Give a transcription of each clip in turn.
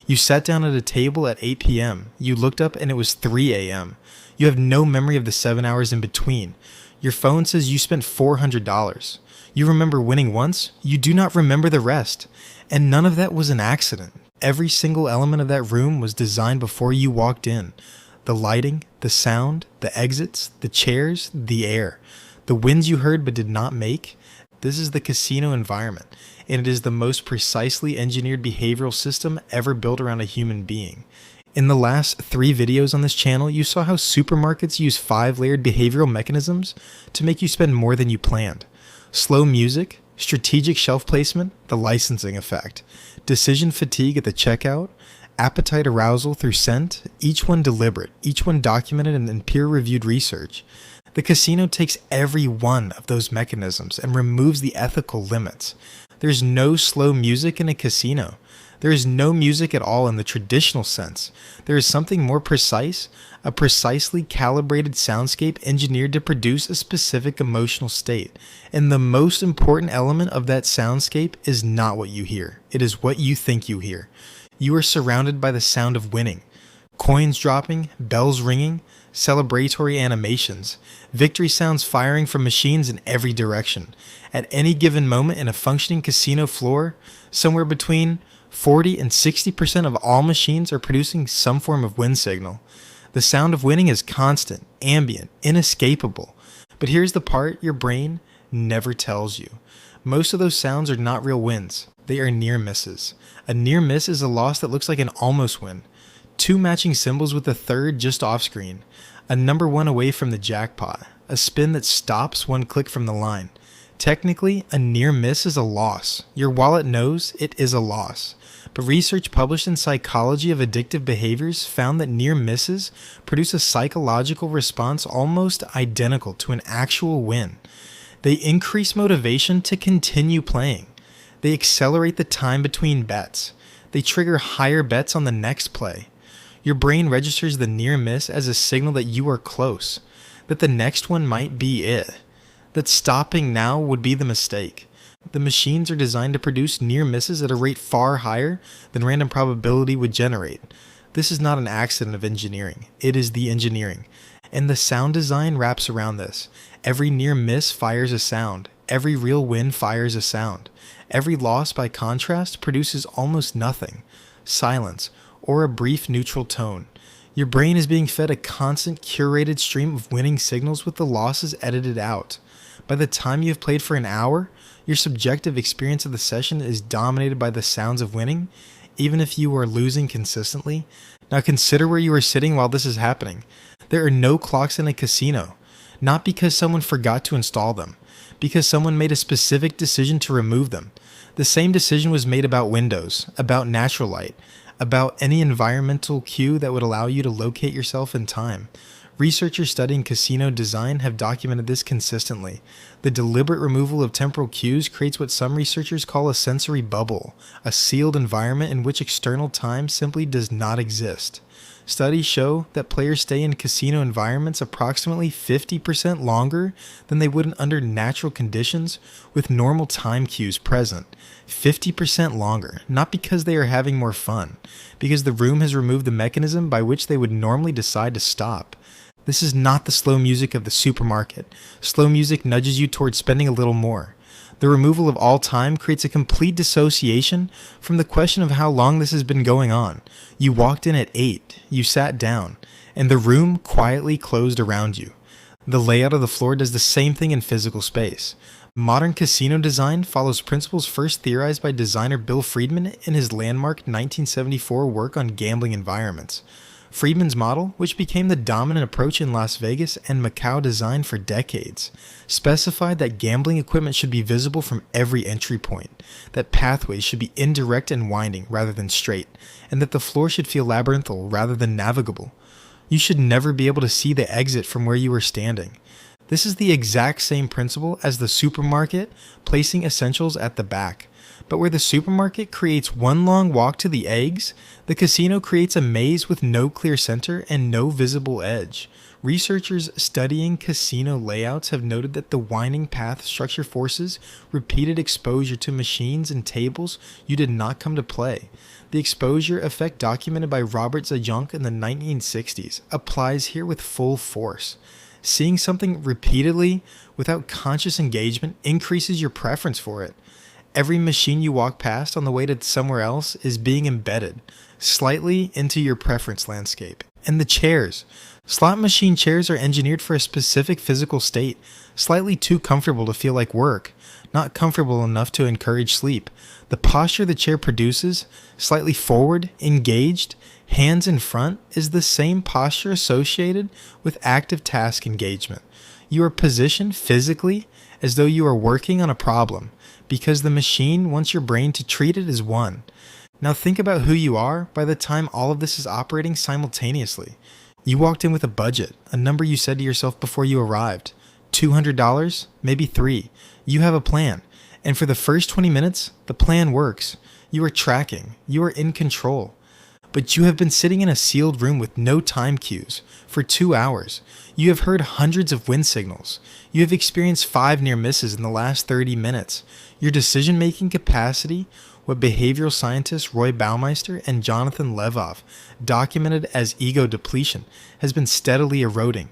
You sat down at a table at 8 p.m. You looked up and it was 3 a.m. You have no memory of the 7 hours in between. Your phone says you spent $400. You remember winning once, you do not remember the rest. And none of that was an accident. Every single element of that room was designed before you walked in. The lighting, the sound, the exits, the chairs, the air. The winds you heard but did not make. This is the casino environment, and it is the most precisely engineered behavioral system ever built around a human being. In the last 3 videos on this channel, you saw how supermarkets use 5-layered behavioral mechanisms to make you spend more than you planned. Slow music, strategic shelf placement, the licensing effect, decision fatigue at the checkout, appetite arousal through scent, each one deliberate, each one documented and in peer-reviewed research. The casino takes every one of those mechanisms and removes the ethical limits. There's no slow music in a casino. There is no music at all in the traditional sense. There is something more precise, a precisely calibrated soundscape engineered to produce a specific emotional state. And the most important element of that soundscape is not what you hear. It is what you think you hear. You are surrounded by the sound of winning. Coins dropping, bells ringing, celebratory animations, victory sounds firing from machines in every direction. At any given moment in a functioning casino floor, somewhere between 40 and 60% of all machines are producing some form of win signal. The sound of winning is constant, ambient, inescapable. But here's the part your brain never tells you. Most of those sounds are not real wins. They are near misses. A near miss is a loss that looks like an almost win. 2 matching symbols with a third just off screen. A number 1 away from the jackpot. A spin that stops 1 click from the line. Technically, a near miss is a loss. Your wallet knows it is a loss. But research published in Psychology of Addictive Behaviors found that near misses produce a psychological response almost identical to an actual win. They increase motivation to continue playing. They accelerate the time between bets. They trigger higher bets on the next play. Your brain registers the near miss as a signal that you are close, that the next one might be it, that stopping now would be the mistake. The machines are designed to produce near misses at a rate far higher than random probability would generate. This is not an accident of engineering. It is the engineering. And the sound design wraps around this. Every near miss fires a sound. Every real win fires a sound. Every loss, by contrast, produces almost nothing. Silence, or a brief neutral tone. Your brain is being fed a constant curated stream of winning signals with the losses edited out. By the time you have played for an hour, your subjective experience of the session is dominated by the sounds of winning, even if you are losing consistently. Now consider where you are sitting while this is happening. There are no clocks in a casino, not because someone forgot to install them, because someone made a specific decision to remove them. The same decision was made about windows, about natural light, about any environmental cue that would allow you to locate yourself in time. Researchers studying casino design have documented this consistently. The deliberate removal of temporal cues creates what some researchers call a sensory bubble, a sealed environment in which external time simply does not exist. Studies show that players stay in casino environments approximately 50% longer than they would under natural conditions with normal time cues present. 50% longer, not because they are having more fun, because the room has removed the mechanism by which they would normally decide to stop. This is not the slow music of the supermarket. Slow music nudges you towards spending a little more. The removal of all time creates a complete dissociation from the question of how long this has been going on. You walked in at 8, you sat down, and the room quietly closed around you. The layout of the floor does the same thing in physical space. Modern casino design follows principles first theorized by designer Bill Friedman in his landmark 1974 work on gambling environments. Friedman's model, which became the dominant approach in Las Vegas and Macau design for decades, specified that gambling equipment should be visible from every entry point, that pathways should be indirect and winding rather than straight, and that the floor should feel labyrinthal rather than navigable. You should never be able to see the exit from where you are standing. This is the exact same principle as the supermarket placing essentials at the back. But where the supermarket creates one long walk to the eggs, the casino creates a maze with no clear center and no visible edge. Researchers studying casino layouts have noted that the winding path structure forces repeated exposure to machines and tables you did not come to play. The exposure effect documented by Robert Zajonc in the 1960s applies here with full force. Seeing something repeatedly without conscious engagement increases your preference for it. Every machine you walk past on the way to somewhere else is being embedded slightly into your preference landscape. And the chairs. Slot machine chairs are engineered for a specific physical state, slightly too comfortable to feel like work, not comfortable enough to encourage sleep. The posture the chair produces, slightly forward, engaged, hands in front, is the same posture associated with active task engagement. You are positioned physically as though you are working on a problem, because the machine wants your brain to treat it as one. Now think about who you are by the time all of this is operating simultaneously. You walked in with a budget, a number you said to yourself before you arrived. $200, maybe $3. You have a plan, and for the first 20 minutes, the plan works. You are tracking, you are in control. But you have been sitting in a sealed room with no time cues for 2 hours. You have heard hundreds of wind signals. You have experienced 5 near misses in the last 30 minutes. Your decision-making capacity, what behavioral scientists Roy Baumeister and Jonathan Levav documented as ego depletion, has been steadily eroding.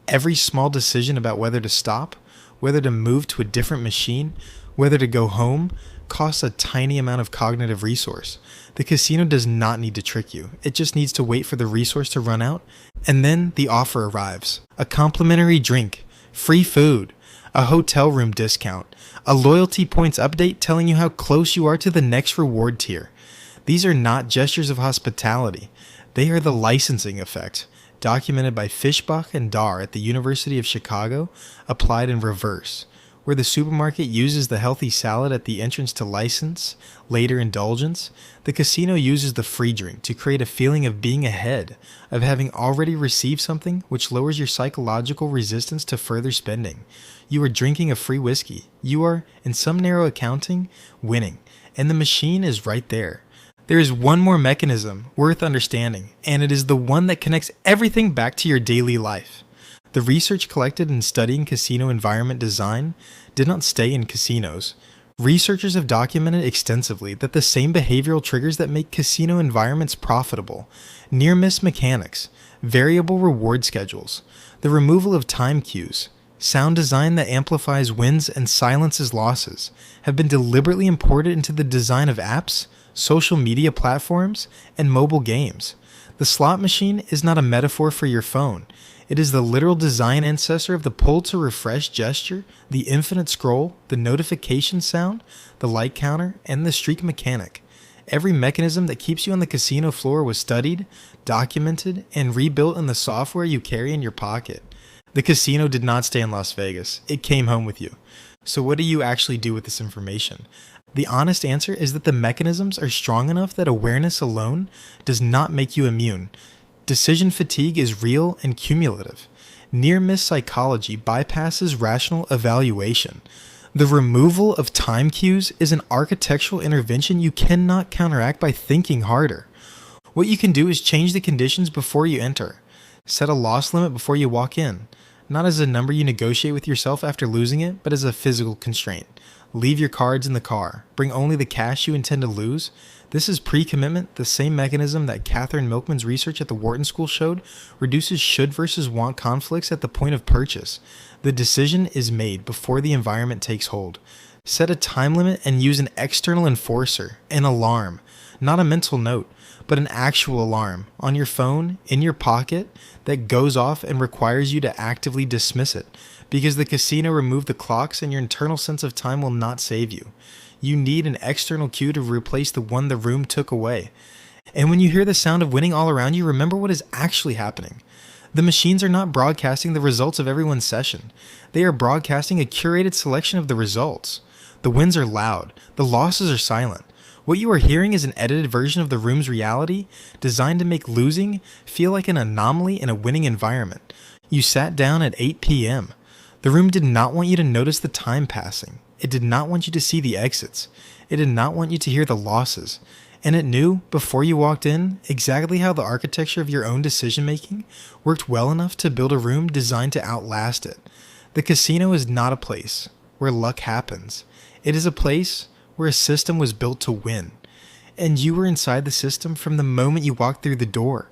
Every small decision about whether to stop, whether to move to a different machine, whether to go home, costs a tiny amount of cognitive resource. The casino does not need to trick you. It just needs to wait for the resource to run out, and then the offer arrives. A complimentary drink, free food, a hotel room discount, a loyalty points update telling you how close you are to the next reward tier. These are not gestures of hospitality. They are the licensing effect, documented by Fishbach and Dar at the University of Chicago, applied in reverse. Where the supermarket uses the healthy salad at the entrance to license, later indulgence, the casino uses the free drink to create a feeling of being ahead, of having already received something which lowers your psychological resistance to further spending. You are drinking a free whiskey. You are, in some narrow accounting, winning, and the machine is right there. There is one more mechanism worth understanding, and it is the one that connects everything back to your daily life. The research collected in studying casino environment design did not stay in casinos. Researchers have documented extensively that the same behavioral triggers that make casino environments profitable, near-miss mechanics, variable reward schedules, the removal of time cues, sound design that amplifies wins and silences losses, have been deliberately imported into the design of apps, social media platforms, and mobile games. The slot machine is not a metaphor for your phone. It is the literal design ancestor of the pull to refresh gesture, the infinite scroll, the notification sound, the light counter, and the streak mechanic. Every mechanism that keeps you on the casino floor was studied, documented, and rebuilt in the software you carry in your pocket. The casino did not stay in Las Vegas. It came home with you. So what do you actually do with this information? The honest answer is that the mechanisms are strong enough that awareness alone does not make you immune. Decision fatigue is real and cumulative. Near-miss psychology bypasses rational evaluation. The removal of time cues is an architectural intervention you cannot counteract by thinking harder. What you can do is change the conditions before you enter. Set a loss limit before you walk in, not as a number you negotiate with yourself after losing it, but as a physical constraint. Leave your cards in the car. Bring only the cash you intend to lose. This is pre-commitment, the same mechanism that Katherine Milkman's research at the Wharton School showed reduces should versus want conflicts at the point of purchase. The decision is made before the environment takes hold. Set a time limit and use an external enforcer, an alarm, not a mental note, but an actual alarm on your phone, in your pocket, that goes off and requires you to actively dismiss it, because the casino removed the clocks and your internal sense of time will not save you. You need an external cue to replace the one the room took away. And when you hear the sound of winning all around you, remember what is actually happening. The machines are not broadcasting the results of everyone's session. They are broadcasting a curated selection of the results. The wins are loud. The losses are silent. What you are hearing is an edited version of the room's reality, designed to make losing feel like an anomaly in a winning environment. You sat down at 8 p.m. The room did not want you to notice the time passing. It did not want you to see the exits. It did not want you to hear the losses. And it knew, before you walked in, exactly how the architecture of your own decision-making worked well enough to build a room designed to outlast it. The casino is not a place where luck happens. It is a place where a system was built to win. And you were inside the system from the moment you walked through the door.